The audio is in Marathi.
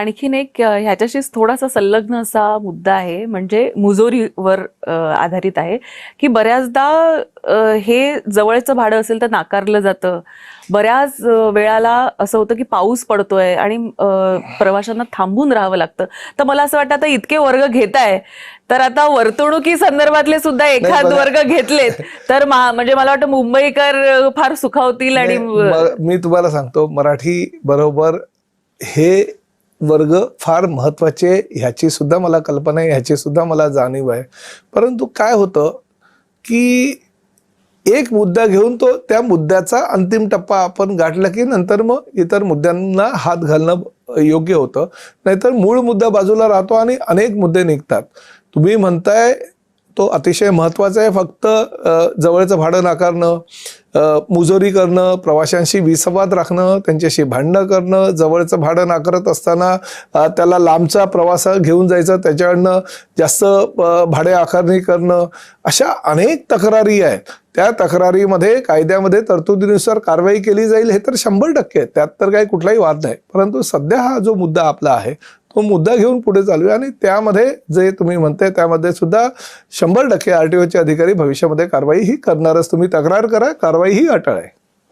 आणखीन एक ह्याच्याशीच थोडासा संलग्न असा मुद्दा आहे, म्हणजे मुजोरीवर आधारित आहे की बऱ्याचदा हे जवळचं भाडं असेल तर नाकारलं जातं. बऱ्याच वेळाला असं होतं की पाऊस पडतोय आणि प्रवाशांना थांबून राहावं लागतं. तर मला असं वाटतं आता इतके वर्ग घेताय तर आता वर्तणुकी संदर्भातले सुद्धा एखाद वर्ग घेतलेत तर म्हणजे मला वाटतं मुंबईकर फार सुखावतील. आणि मी तुम्हाला सांगतो, मराठी बरोबर हे वर्ग फार महत्वाचे, ह्याची सुद्धा मला कल्पना आहे, ह्याची सुद्धा मला जाणीव आहे. परंतु काय होतं की एक मुद्दा घेऊन तो त्या मुद्द्याचा अंतिम टप्पा आपण गाठला की नंतर मग इतर मुद्द्यांना हात घालणं योग्य होतं. नाहीतर मूळ मुद्दा बाजूला राहतो आणि अनेक मुद्दे निघतात. तुम्ही म्हणताय तो अतिशय महत्त्वाचा आहे. फक्त जवळचं भाडं नाकारणं, मुजोरी करणं, प्रवाशांशी विसंवाद राखणं, त्यांच्याशी भांडणं करणं, जवळचं भाडं नाकारत असताना त्याला लांबचा प्रवास घेऊन जायचं, त्याच्याकडनं जास्त भाडे आकारणी करणं, अशा अनेक तक्रारी आहेत. त्या तक्रारीमध्ये कायद्यामध्ये तरतुदीनुसार कारवाई केली जाईल हे तर 100% त्यात तर काही कुठलाही वाद नाही. परंतु सध्या हा जो मुद्दा आपला आहे तो मुद्दा घेऊन पुढे चालूया आणि त्यामध्ये जे तुम्ही म्हणताय त्यामध्ये सुद्धा 100% RTOचे अधिकारी भविष्यामध्ये कारवाई ही करणारच. तुम्ही तक्रार करा, कारवाई ही अटळ आहे.